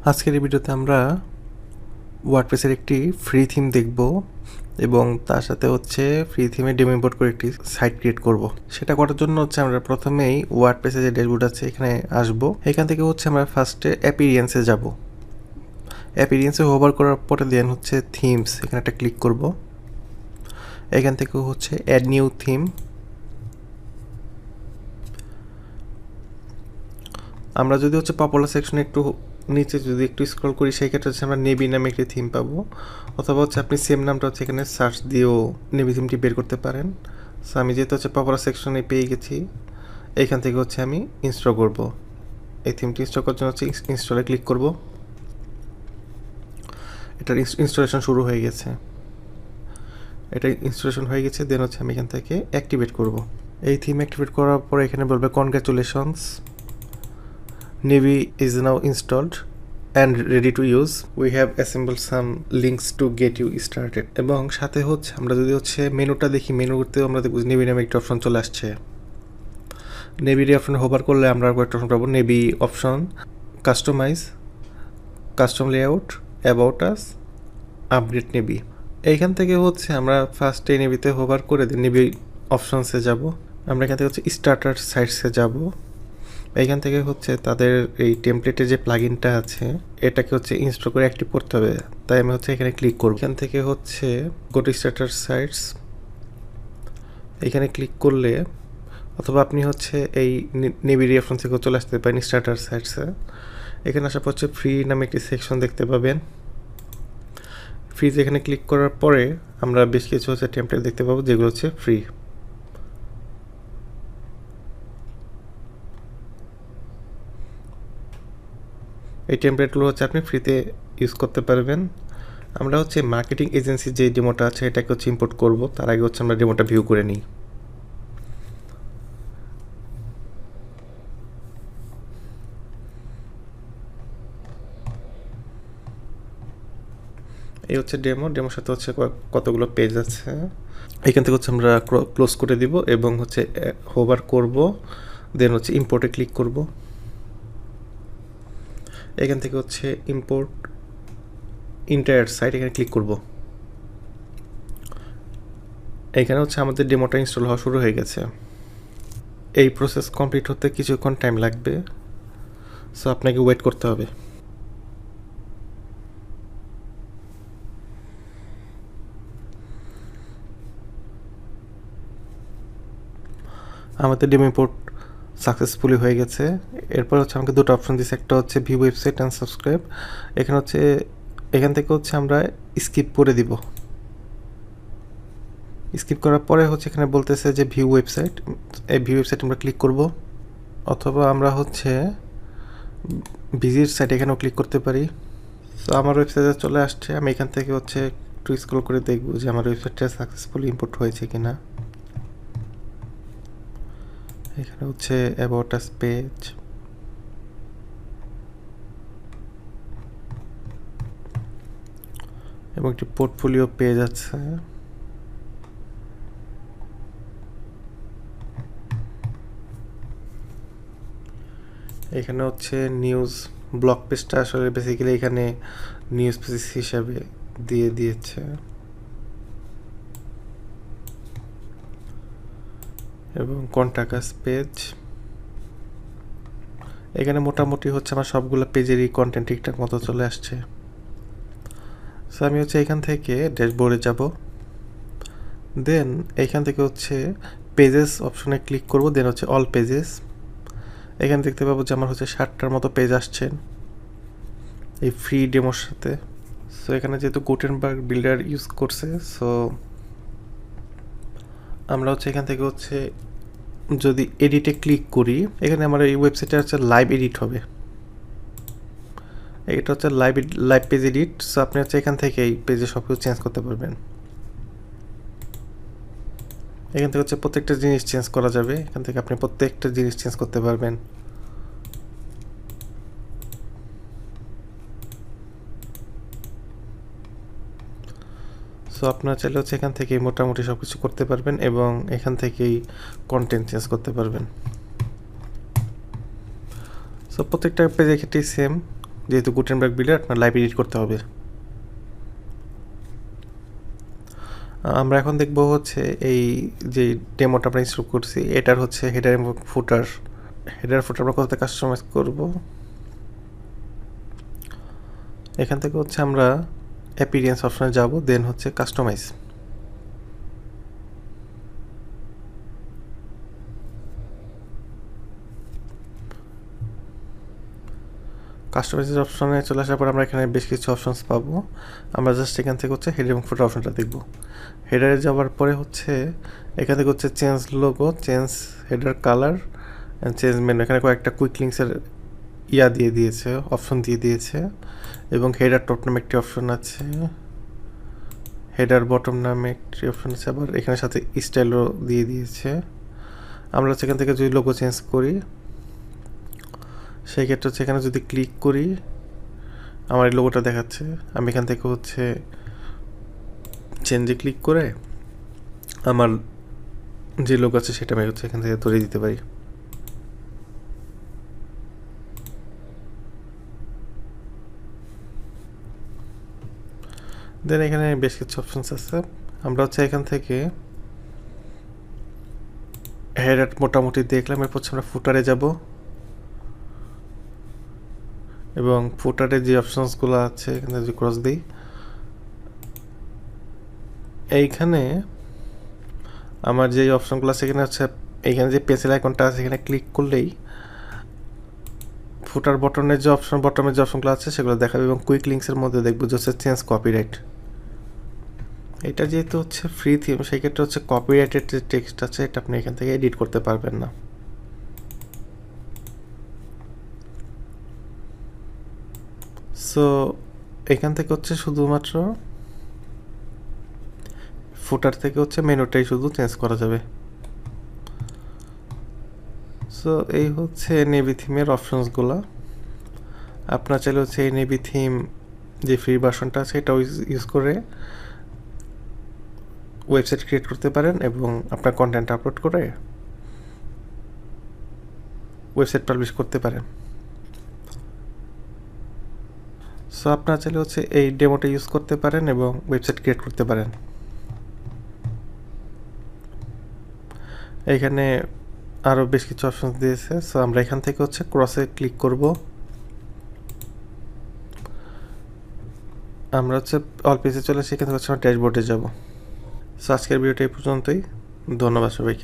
আজকের এই ভিডিওতে আমরা ওয়ার্ডপ্রেসের একটি ফ্রি থিম দেখব এবং তার সাথে হচ্ছে ফ্রি থিমে ডেমো ইম্পোর্ট করে একটি সাইট ক্রিয়েট করব। সেটা করার জন্য হচ্ছে আমরা প্রথমেই ওয়ার্ডপ্রেসের যে ড্যাশবোর্ড আছে এখানে আসব। এখান থেকে হচ্ছে আমরা ফার্স্টে অ্যাপিরিয়েন্সে যাব। অ্যাপিরিয়েন্সে হোভার করার পরে দেন হচ্ছে থিমস, এখানে একটা ক্লিক করব। এখান থেকে হচ্ছে অ্যাড নিউ থিম। আমরা যদি হচ্ছে পপুলার সেকশনে একটু নিচে যদি একটু স্ক্রল করি সেই ক্ষেত্রে হচ্ছে আমরা নেভি নামে একটি থিম পাবো, অথবা হচ্ছে আপনি সেম নামটা হচ্ছে এখানে সার্চ দিয়েও নেভি থিমটি বের করতে পারেন। সো আমি যেহেতু হচ্ছে পপুলার সেকশনে পেয়ে গেছি, এইখান থেকে হচ্ছে আমি ইনস্টল করব। এই থিমটি ইনস্টল করার জন্য হচ্ছে ইনস্টলে ক্লিক করব। এটার ইনস্টলেশন শুরু হয়ে গেছে। এটা ইনস্টলেশন হয়ে গেছে, দেন হচ্ছে আমি এখান থেকে অ্যাক্টিভেট করব। এই থিম অ্যাক্টিভেট করার পরে এখানে বলবে congratulations, Navy is now installed and ready to use. We have assembled some links to get you started. এবং সাথে হচ্ছে আমরা যদি হচ্ছে মেনুটা দেখি, মেনুতেও আমরা দেখব নেভি নামে একটা অপশন চলে আসছে। নেভির অপশন হোভার করলে আমরা একটা অপশন পাবো, navy option, customize, custom layout, about us, update navy. এইখান থেকে হচ্ছে আমরা ফার্স্টে নেভিতে হোভার করে দিই নেভি অপশনসে যাব। আমরা এখান থেকে হচ্ছে স্টার্টার সাইটসে যাব। এইখান থেকে হচ্ছে তাদের এই টেমপ্লেটের যে প্লাগইনটা আছে এটাকে হচ্ছে ইনস্টল করে অ্যাক্টিভ করতে হবে, তাই আমি হচ্ছে এখানে ক্লিক করব। এখান থেকে হচ্ছে গো টু স্টার্টার সাইটস, এখানে ক্লিক করলে অথবা আপনি হচ্ছে এই নেভির অপশন থেকে চলে আসতে পারেন স্টার্টার সাইটসে। এখানে আসার পর হচ্ছে ফ্রি নামে একটি সেকশন দেখতে পাবেন। ফ্রিজ এখানে ক্লিক করার পরে আমরা বেশ কিছু হচ্ছে টেমপ্লেট দেখতে পাবো যেগুলো হচ্ছে ফ্রি। এই টেমপ্লেটগুলো হচ্ছে আপনি ফ্রিতে ইউজ করতে পারবেন। আমরা হচ্ছে মার্কেটিং এজেন্সির যে ডেমোটা আছে এটাকে হচ্ছে ইম্পোর্ট করব, তার আগে হচ্ছে আমরা ডেমোটা ভিউ করে নিই। এই হচ্ছে ডেমোর সাথে হচ্ছে কতগুলো পেজ আছে। এখান থেকে হচ্ছে আমরা ক্লোজ করে দিব এবং হচ্ছে হোভার করব, দেন হচ্ছে ইম্পোর্টে ক্লিক করব। এখান থেকে হচ্ছে ইম্পোর্ট ইন্টায়ার সাইট, এখানে ক্লিক করব। এখানে হচ্ছে আমাদের ডেমোটা ইনস্টল হওয়া শুরু হয়ে গেছে। এই প্রসেস কমপ্লিট হতে কিছুক্ষণ টাইম লাগবে, সো আপনাকে ওয়েট করতে হবে। আমাদের ডেমো ইম্পোর্ট সাকসেসফুলি হয়ে গেছে। এরপর হচ্ছে আমাকে দুটো অপশন দিচ্ছে, একটা হচ্ছে ভিউ ওয়েবসাইট অ্যান্ড সাবস্ক্রাইব। এখান থেকে হচ্ছে আমরা স্কিপ করে দিব। স্কিপ করার পরে হচ্ছে এখানে বলতেছে যে ভিউ ওয়েবসাইট, এই ভিউ ওয়েবসাইট আমরা ক্লিক করব, অথবা আমরা হচ্ছে ভিজিট সাইট এখানেও ক্লিক করতে পারি। তো আমার ওয়েবসাইটে চলে আসছে, আমি এখান থেকে হচ্ছে একটু স্ক্রল করে দেখব যে আমার ওয়েবসাইটটা সাকসেসফুলি ইম্পোর্ট হয়েছে কিনা। এখানে হচ্ছে অ্যাবাউট আস পেজ, এবং একটি পোর্টফোলিও পেজ আছে। এখানে হচ্ছে নিউজ ব্লগ পেজটা আসলে বেসিক্যালি এখানে নিউজ পেজ হিসাবে দিয়ে দিয়েছে, এবং কন্টাক্ট আস পেজ। এখানে মোটামুটি হচ্ছে আমার সবগুলো পেজেরই কন্টেন্ট ঠিকঠাক মতো চলে আসছে। সো আমি হচ্ছে এখান থেকে ড্যাশবোর্ডে যাব, দেন এইখান থেকে হচ্ছে পেজেস অপশনে ক্লিক করব, দেন হচ্ছে অল পেজেস। এখানে দেখতে পাবো যে আমার হচ্ছে 60টার মতো পেজ আসছে এই ফ্রি ডেমোর সাথে। সো এখানে যেহেতু গুটেনবার্গ বিল্ডার ইউজ করছে, সো আমরা হচ্ছে এখান থেকে হচ্ছে যদি এডিটে ক্লিক করি, এখানে আমার এই ওয়েবসাইটে হচ্ছে লাইভ এডিট হবে। এটা হচ্ছে লাইভ পেজ এডিট। সো আপনি হচ্ছে এখান থেকে এই পেজে সব কিছু চেঞ্জ করতে পারবেন। এখান থেকে হচ্ছে প্রত্যেকটা জিনিস চেঞ্জ করা যাবে, এখান থেকে আপনি প্রত্যেকটা জিনিস চেঞ্জ করতে পারবেন। সো আপনারা চাইলে হচ্ছে এখান থেকে মোটামুটি সব কিছু করতে পারবেন এবং এখান থেকেই কন্টেন্ট চেঞ্জ করতে পারবেন। সো প্রত্যেকটা পেজের ক্ষেত্রেই সেম, যেহেতু গুটেনবার্গ বিল্ডার আপনার লাইভ এডিট করতে হবে। আমরা এখন দেখব হচ্ছে এই যে ডেমোটা আমরা ইনস্টল করছি এটার হচ্ছে হেডার এবং ফুটার। হেডার ফুটার আমরা কোথাতে কাস্টমাইজ করব, এখান থেকে হচ্ছে আমরা অ্যাপিরিয়েন্স অপশনে যাব, দেন হচ্ছে কাস্টমাইজ। কাস্টমাইজের অপশনে চলে আসার পর আমরা এখানে বেশ কিছু অপশনস পাবো। আমরা জাস্ট এখান থেকে হচ্ছে হেডার এবং ফুটার অপশনটা দেখব। হেডারে যাওয়ার পরে হচ্ছে এখান থেকে হচ্ছে change logo, change header colour and change menu, এখানে কয়েকটা কুইক লিঙ্কসের দিয়ে দিয়েছে, অপশন দিয়ে দিয়েছে। এবং হেডার টপ নামে একটি অপশন আছে, হেডার বটম নামে একটি অপশন আছে, আবার এখানে সাথে স্টাইলও দিয়ে দিয়েছে। আমরা সেখান থেকে যদি লোগো চেঞ্জ করি সেই ক্ষেত্রে হচ্ছে এখানে যদি ক্লিক করি আমার এই লোগোটা দেখাচ্ছে। আমি এখান থেকে হচ্ছে চেঞ্জে ক্লিক করে আমার যে লোগো আছে সেটা আমি হচ্ছে এখান থেকে ধরে দিতে পারি। দেন এখানে বেশ কিছু অপশনস আছে। আমরা হচ্ছে এখান থেকে হেডার মোটামুটি দেখলাম, এরপর হচ্ছে আমরা ফুটারে যাব এবং ফুটারে যে অপশনসগুলো আছে এখানে যদি ক্রস দিই, এইখানে আমার যে অপশনগুলো আছে এখানে হচ্ছে এইখানে যে পেন্সিল আইকনটা আছে এখানে ক্লিক করলেই ফুটার বটমের যে অপশনগুলো আছে সেগুলো দেখাবে এবং কুইক লিঙ্কসের মধ্যে দেখবো যে হচ্ছে চেঞ্জ কপিরাইট। এটা যেহেতু হচ্ছে ফ্রি থিম সেই ক্ষেত্রে হচ্ছে কপিরাইটেড যে টেক্সট আছে এটা আপনি এখান থেকে এডিট করতে পারবেন না। সো এখান থেকে হচ্ছে শুধুমাত্র ফুটার থেকে হচ্ছে মেনুটাই শুধু চেঞ্জ করা যাবে। সো এই হচ্ছে নেভি থিমের অপশনসগুলো। আপনার চাইলে হচ্ছে এই নেভি থিম যে ফ্রি ভার্সনটা আছে এটাও ইউজ করে ওয়েবসাইট ক্রিয়েট করতে পারেন এবং আপনার কন্টেন্ট আপলোড করে ওয়েবসাইট পাবলিশ করতে পারেন। সো আপনার চাইলে হচ্ছে এই ডেমোটা ইউজ করতে পারেন এবং ওয়েবসাইট ক্রিয়েট করতে পারেন। এইখানে আরও বেশ কিছু অপশন দিয়েছে। সো আমরা এখান থেকে হচ্ছে ক্রসে ক্লিক করব। আমরা হচ্ছে অল পেজে চলে এসে এখান থেকে হচ্ছে আমরা ড্যাশবোর্ডে যাব। সো আজকের ভিডিওটা এই পর্যন্তই। ধন্যবাদ সবাইকে।